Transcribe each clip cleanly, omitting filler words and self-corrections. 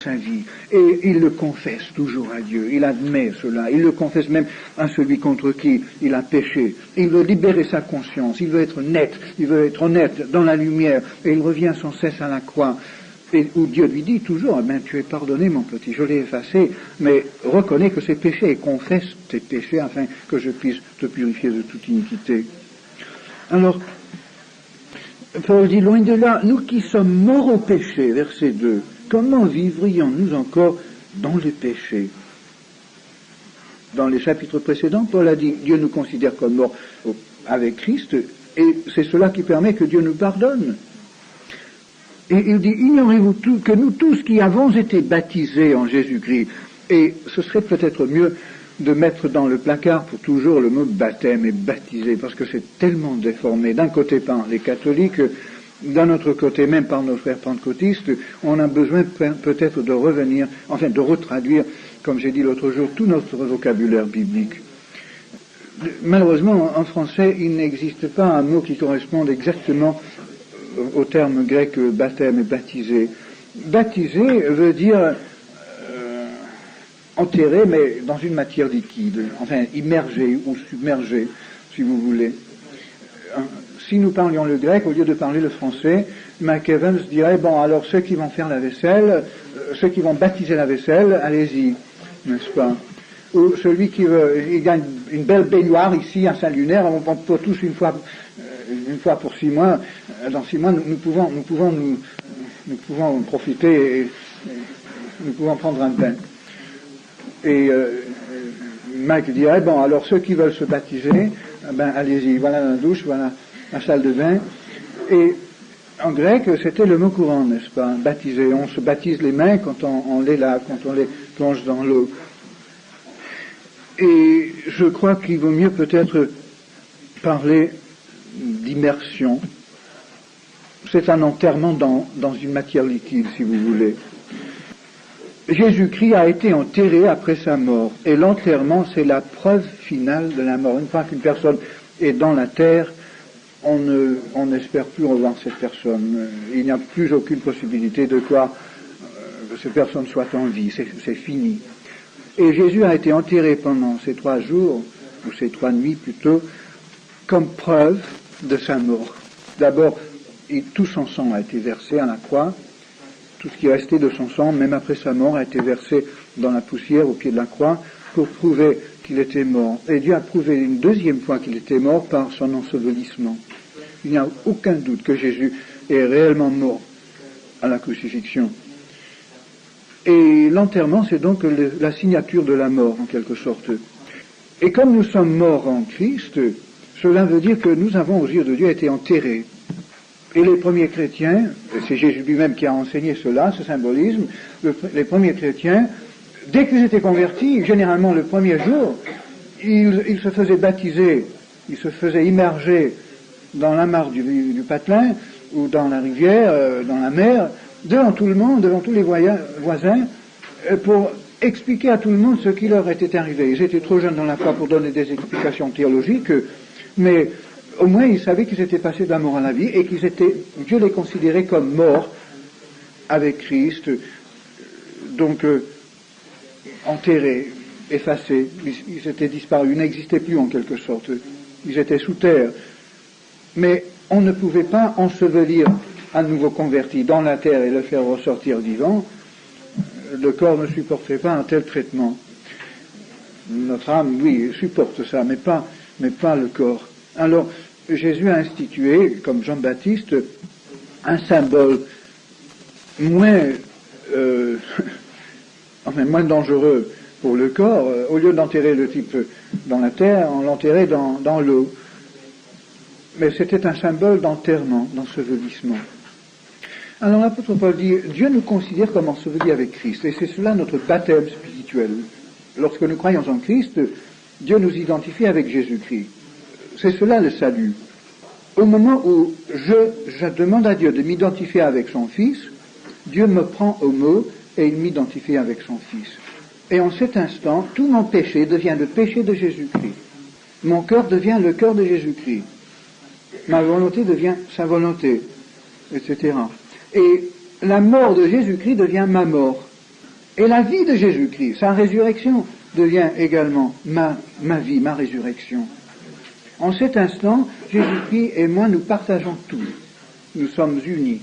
sa vie. Et il le confesse toujours à Dieu. Il admet cela. Il le confesse même à celui contre qui il a péché. Il veut libérer sa conscience. Il veut être net. Il veut être honnête dans la lumière. Et il revient sans cesse à la croix. Et où Dieu lui dit toujours, tu es pardonné mon petit, je l'ai effacé, mais reconnais que c'est péché et confesse tes péchés afin que je puisse te purifier de toute iniquité. Alors, Paul dit, loin de là, nous qui sommes morts au péché, verset 2, comment vivrions-nous encore dans le péché? Dans les chapitres précédents, Paul a dit, Dieu nous considère comme morts avec Christ, et c'est cela qui permet que Dieu nous pardonne. Et il dit, ignorez-vous tout, que nous tous qui avons été baptisés en Jésus-Christ, et ce serait peut-être mieux de mettre dans le placard pour toujours le mot baptême et baptisé, parce que c'est tellement déformé, d'un côté par les catholiques, d'un autre côté même par nos frères pentecôtistes, on a besoin peut-être de revenir, enfin de retraduire, comme j'ai dit l'autre jour, tout notre vocabulaire biblique. Malheureusement, en français, il n'existe pas un mot qui corresponde exactement au terme grec baptême et baptisé. Baptisé veut dire enterré, mais dans une matière liquide, enfin immergé ou submergé, si vous voulez. Si nous parlions le grec, au lieu de parler le français, Mike Evans dirait, bon, alors ceux qui vont faire la vaisselle, ceux qui vont baptiser la vaisselle, allez-y, n'est-ce pas? Ou celui qui veut, il y a une belle baignoire ici à Saint-Lunaire, on peut tous une fois pour 6 mois, dans 6 mois, nous pouvons profiter et nous pouvons prendre un bain. Et Mike dirait, bon, alors ceux qui veulent se baptiser, allez-y, voilà la douche, voilà la salle de bain. Et en grec, c'était le mot courant, n'est-ce pas? Baptiser. On se baptise les mains quand on les lave, quand on les plonge dans l'eau. Et je crois qu'il vaut mieux peut-être parler d'immersion. C'est un enterrement dans une matière liquide, si vous voulez. Jésus-Christ a été enterré après sa mort, et l'enterrement, c'est la preuve finale de la mort. Une fois qu'une personne est dans la terre, on n'espère plus revoir cette personne. Il n'y a plus aucune possibilité de quoi cette personne soit en vie, c'est fini. Et Jésus a été enterré pendant ces 3 jours, ou ces 3 nuits plutôt, comme preuve de sa mort. D'abord, tout son sang a été versé à la croix. Tout ce qui restait de son sang, même après sa mort, a été versé dans la poussière au pied de la croix pour prouver qu'il était mort. Et Dieu a prouvé une deuxième fois qu'il était mort par son ensevelissement. Il n'y a aucun doute que Jésus est réellement mort à la crucifixion. Et l'enterrement, c'est donc la signature de la mort, en quelque sorte. Et comme nous sommes morts en Christ, cela veut dire que nous avons, aux yeux de Dieu, été enterrés. Et les premiers chrétiens, c'est Jésus lui-même qui a enseigné cela, ce symbolisme, les premiers chrétiens, dès qu'ils étaient convertis, généralement le premier jour, ils se faisaient baptiser, ils se faisaient immerger dans la mare du patelin, ou dans la rivière, dans la mer, devant tout le monde, devant tous les voisins, pour expliquer à tout le monde ce qui leur était arrivé. Ils étaient trop jeunes dans la foi pour donner des explications théologiques, mais au moins ils savaient qu'ils étaient passés de la mort à la vie et Dieu les considérait comme morts avec Christ, donc enterrés, effacés, ils étaient disparus, ils n'existaient plus en quelque sorte, ils étaient sous terre. Mais on ne pouvait pas ensevelir un nouveau converti dans la terre et le faire ressortir vivant. Le corps ne supporterait pas un tel traitement. Notre âme, oui, supporte ça, mais pas le corps. Alors, Jésus a institué, comme Jean-Baptiste, un symbole moins dangereux pour le corps. Au lieu d'enterrer le type dans la terre, on l'enterrait dans l'eau. Mais c'était un symbole d'enterrement, d'ensevelissement. Alors l'apôtre Paul dit, Dieu nous considère comme ensevelis avec Christ, et c'est cela notre baptême spirituel. Lorsque nous croyons en Christ, Dieu nous identifie avec Jésus-Christ. C'est cela le salut. Au moment où je demande à Dieu de m'identifier avec son Fils, Dieu me prend au mot et il m'identifie avec son Fils. Et en cet instant, tout mon péché devient le péché de Jésus-Christ. Mon cœur devient le cœur de Jésus-Christ. Ma volonté devient sa volonté, etc. Et la mort de Jésus-Christ devient ma mort. Et la vie de Jésus-Christ, sa résurrection, devient également ma vie, ma résurrection. En cet instant, Jésus-Christ et moi, nous partageons tout. Nous sommes unis.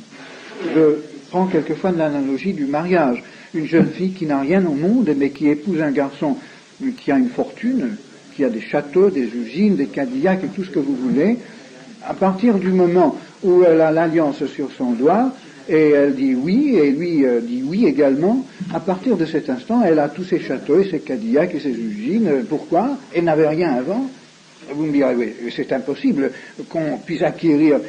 Je prends quelquefois l'analogie du mariage. Une jeune fille qui n'a rien au monde, mais qui épouse un garçon qui a une fortune, qui a des châteaux, des usines, des Cadillacs et tout ce que vous voulez, à partir du moment où elle a l'alliance sur son doigt, et elle dit oui, et lui dit oui également, à partir de cet instant, elle a tous ses châteaux et ses Cadillacs et ses usines. Pourquoi? Elle n'avait rien avant. Vous me direz, oui, c'est impossible qu'on puisse acquérir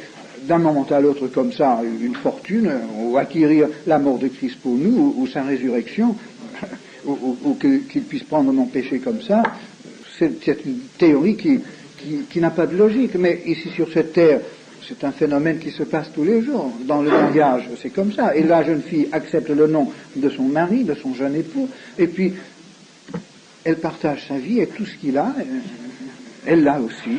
d'un moment à l'autre comme ça une fortune, ou acquérir la mort de Christ pour nous, ou sa résurrection, ou qu'il puisse prendre mon péché comme ça. C'est une théorie qui n'a pas de logique, mais ici sur cette terre, c'est un phénomène qui se passe tous les jours. Dans le mariage, c'est comme ça. Et la jeune fille accepte le nom de son mari, de son jeune époux, et puis elle partage sa vie et tout ce qu'il a, elle l'a aussi.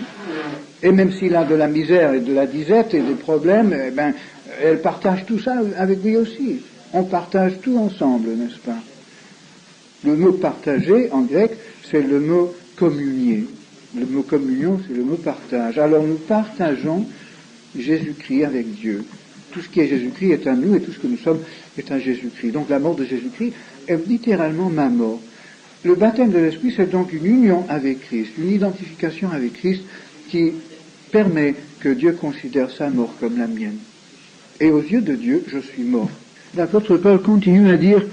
Et même s'il a de la misère et de la disette et des problèmes, eh ben, elle partage tout ça avec lui aussi. On partage tout ensemble, n'est-ce pas? Le mot partager, en grec, c'est le mot communier. Le mot communion, c'est le mot partage. Alors nous partageons Jésus-Christ avec Dieu. Tout ce qui est Jésus-Christ est à nous et tout ce que nous sommes est à Jésus-Christ. Donc la mort de Jésus-Christ est littéralement ma mort. Le baptême de l'Esprit, c'est donc une union avec Christ, une identification avec Christ qui permet que Dieu considère sa mort comme la mienne. Et aux yeux de Dieu, je suis mort. L'apôtre Paul continue à dire,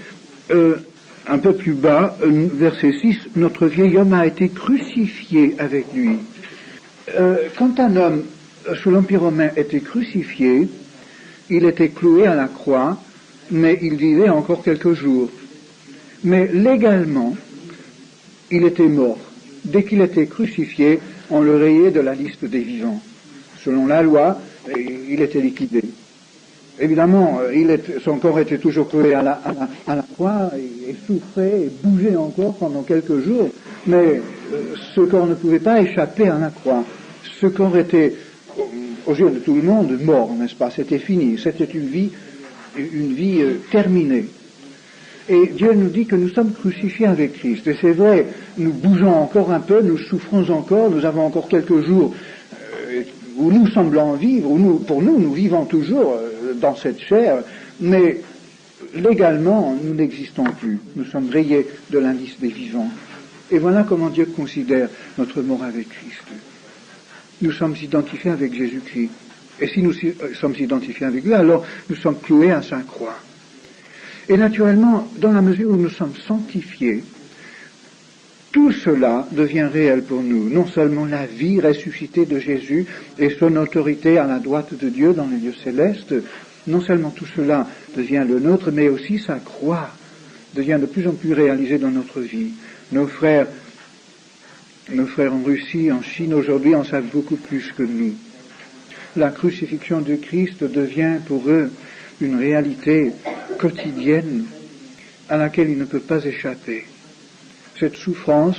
un peu plus bas, verset 6, « Notre vieil homme a été crucifié avec lui. » Quand un homme sous l'Empire romain était crucifié, il était cloué à la croix, mais il vivait encore quelques jours. Mais légalement, il était mort. Dès qu'il était crucifié, on le rayait de la liste des vivants. Selon la loi, il était liquidé. Évidemment, son corps était toujours cloué à la croix, et souffrait, et bougeait encore pendant quelques jours, mais ce corps ne pouvait pas échapper à la croix. Ce corps était, aux yeux de tout le monde, mort, n'est-ce pas? C'était fini, c'était une vie terminée. Et Dieu nous dit que nous sommes crucifiés avec Christ. Et c'est vrai, nous bougeons encore un peu, nous souffrons encore, nous avons encore quelques jours où nous semblons vivre, où pour nous vivons toujours dans cette chair, mais légalement, nous n'existons plus. Nous sommes rayés de l'indice des vivants. Et voilà comment Dieu considère notre mort avec Christ. Nous sommes identifiés avec Jésus-Christ. Et si nous sommes identifiés avec lui, alors nous sommes cloués à sa croix. Et naturellement, dans la mesure où nous sommes sanctifiés, tout cela devient réel pour nous. Non seulement la vie ressuscitée de Jésus et son autorité à la droite de Dieu dans les lieux célestes, non seulement tout cela devient le nôtre, mais aussi sa croix devient de plus en plus réalisée dans notre vie. Nos frères en Russie, en Chine aujourd'hui en savent beaucoup plus que nous. La crucifixion de Christ devient pour eux une réalité quotidienne à laquelle ils ne peuvent pas échapper. Cette souffrance,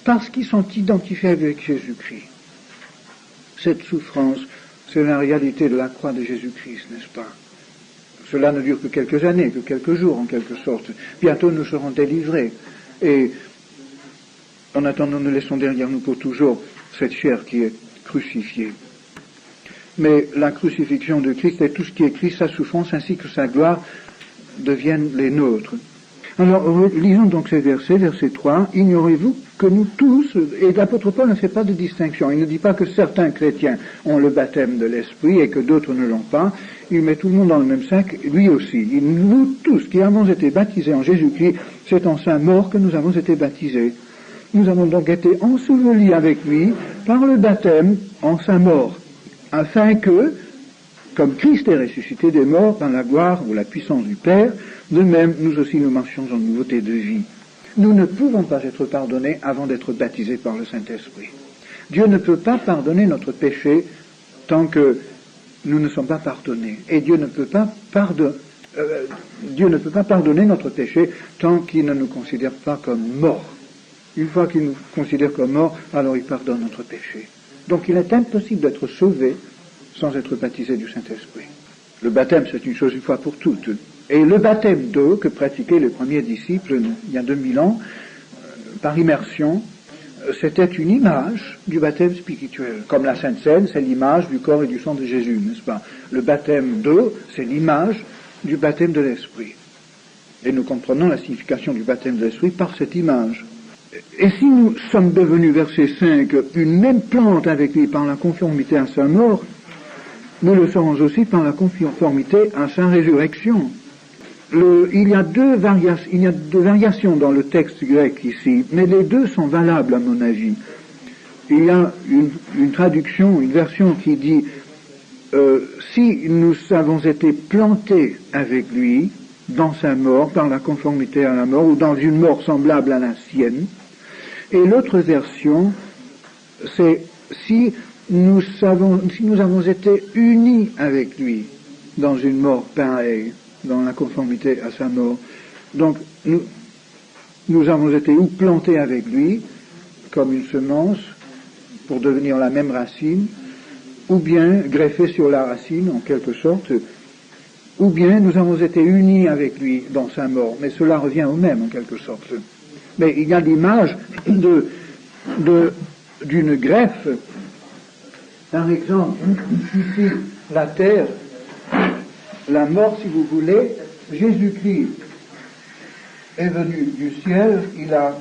parce qu'ils sont identifiés avec Jésus-Christ. Cette souffrance, c'est la réalité de la croix de Jésus-Christ, n'est-ce pas? Cela ne dure que quelques années, que quelques jours en quelque sorte. Bientôt nous serons délivrés. Et en attendant, nous laissons derrière nous pour toujours cette chair qui est crucifiée. Mais la crucifixion de Christ et tout ce qui est Christ, sa souffrance ainsi que sa gloire deviennent les nôtres. Alors, lisons donc ces versets, verset 3, « Ignorez-vous que nous tous, et l'apôtre Paul ne fait pas de distinction, il ne dit pas que certains chrétiens ont le baptême de l'Esprit et que d'autres ne l'ont pas, il met tout le monde dans le même sac, lui aussi. Nous tous qui avons été baptisés en Jésus-Christ, c'est en sa mort que nous avons été baptisés. Nous avons donc été ensevelis avec lui par le baptême en sa mort, afin que, comme Christ est ressuscité des morts dans la gloire ou la puissance du Père, de même, nous aussi nous marchions en nouveauté de vie. Nous ne pouvons pas être pardonnés avant d'être baptisés par le Saint-Esprit. Dieu ne peut pas pardonner notre péché tant que nous ne sommes pas pardonnés. Et Dieu ne peut pas pardonner notre péché tant qu'il ne nous considère pas comme morts. Une fois qu'il nous considère comme morts, alors il pardonne notre péché. Donc il est impossible d'être sauvé sans être baptisé du Saint-Esprit. Le baptême, c'est une chose une fois pour toutes. Et le baptême d'eau que pratiquaient les premiers disciples il y a 2000 ans, par immersion, c'était une image du baptême spirituel. Comme la Sainte Seine, c'est l'image du corps et du sang de Jésus, n'est-ce pas? Le baptême d'eau, c'est l'image du baptême de l'Esprit. Et nous comprenons la signification du baptême de l'Esprit par cette image. Et si nous sommes devenus, verset 5, une même plante avec lui par la conformité à sa mort, nous le serons aussi par la conformité à sa résurrection. Il y a deux variations dans le texte grec ici, mais les deux sont valables à mon avis. Il y a une traduction, une version qui dit si nous avons été plantés avec lui dans sa mort, par la conformité à la mort, ou dans une mort semblable à la sienne. Et l'autre version, c'est si nous avons été unis avec lui dans une mort pareille, dans la conformité à sa mort. Donc, nous avons été ou plantés avec lui, comme une semence, pour devenir la même racine, ou bien greffés sur la racine, en quelque sorte, ou bien nous avons été unis avec lui dans sa mort, mais cela revient au même, en quelque sorte. Mais il y a l'image d'une greffe. Par exemple, ici, la terre, la mort, si vous voulez, Jésus-Christ est venu du ciel,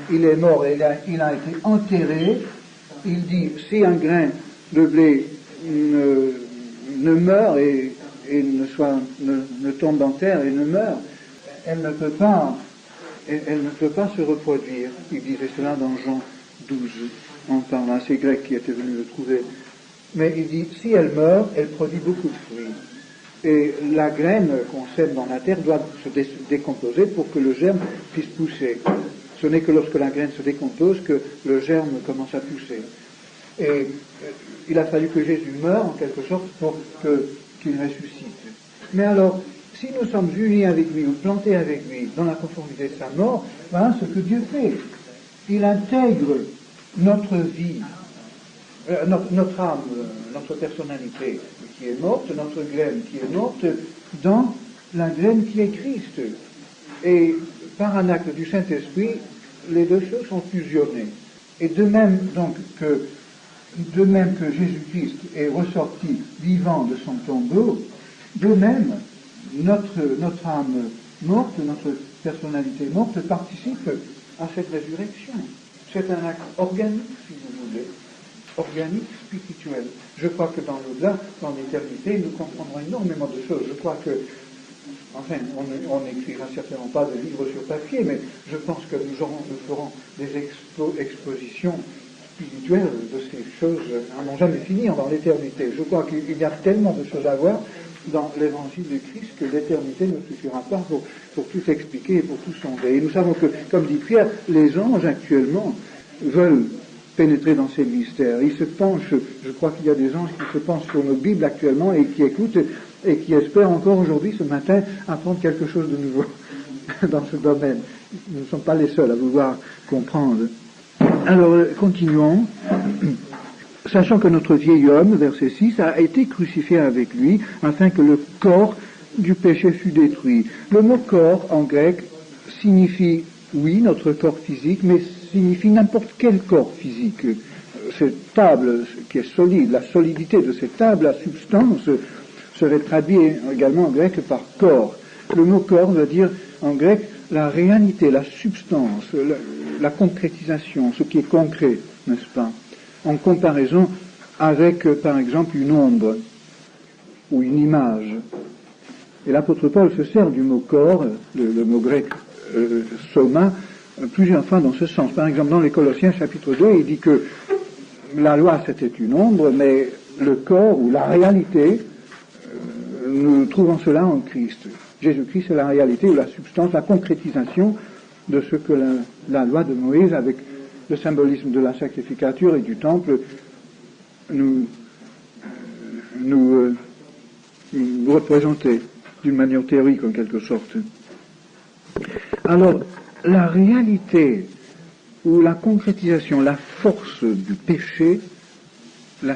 il est mort, il a été enterré. Il dit, si un grain de blé ne meurt et ne tombe en terre et ne meurt, elle ne peut pas se reproduire. Il disait cela dans Jean 12, en parlant à ces Grecs qui étaient venus le trouver. Mais il dit, si elle meurt, elle produit beaucoup de fruits. Et la graine qu'on sème dans la terre doit se décomposer pour que le germe puisse pousser. Ce n'est que lorsque la graine se décompose que le germe commence à pousser. Et il a fallu que Jésus meure, en quelque sorte, pour qu'il ressuscite. Mais alors, si nous sommes unis avec lui ou plantés avec lui dans la conformité de sa mort, voilà ce que Dieu fait. Il intègre notre vie, notre âme, notre personnalité qui est morte, notre graine qui est morte, dans la graine qui est Christ. Et par un acte du Saint-Esprit, les deux choses sont fusionnées. Et de même que Jésus-Christ est ressorti vivant de son tombeau, de même, notre âme morte, notre personnalité morte participe à cette résurrection. C'est un acte organique, si vous voulez, organique, spirituel. Je crois que dans l'au-delà, dans l'éternité, nous comprendrons énormément de choses. Je crois que, enfin, on n'écrira certainement pas de livres sur papier, mais je pense que nous ferons des expositions spirituelles de ces choses à n'en jamais finir dans l'éternité. Je crois qu'il y a tellement de choses à voir dans l'évangile de Christ que l'éternité ne suffira pas pour tout expliquer et pour tout sonder. Et nous savons que, comme dit Pierre, les anges actuellement veulent pénétrer dans ces mystères. Ils se penchent, je crois qu'il y a des anges qui se penchent sur nos Bibles actuellement et qui écoutent et qui espèrent encore aujourd'hui, ce matin, apprendre quelque chose de nouveau dans ce domaine. Nous ne sommes pas les seuls à vouloir comprendre. Alors, continuons. Sachant que notre vieil homme, verset 6, a été crucifié avec lui, afin que le corps du péché fût détruit. Le mot corps, en grec, signifie, oui, notre corps physique, mais signifie n'importe quel corps physique. Cette table qui est solide, la solidité de cette table, la substance, serait traduite également en grec par corps. Le mot corps veut dire, en grec, la réalité, la substance, la concrétisation, ce qui est concret, n'est-ce pas? En comparaison avec, par exemple, une ombre ou une image. Et l'apôtre Paul se sert du mot corps, le mot grec soma, plusieurs fois dans ce sens. Par exemple, dans les Colossiens chapitre 2, il dit que la loi c'était une ombre, mais le corps ou la réalité, nous trouvons cela en Christ. Jésus-Christ c'est la réalité ou la substance, la concrétisation de ce que la loi de Moïse, avec le symbolisme de la sacrificature et du temple, nous représentait d'une manière théorique en quelque sorte. Alors, la réalité ou la concrétisation, la force du péché, la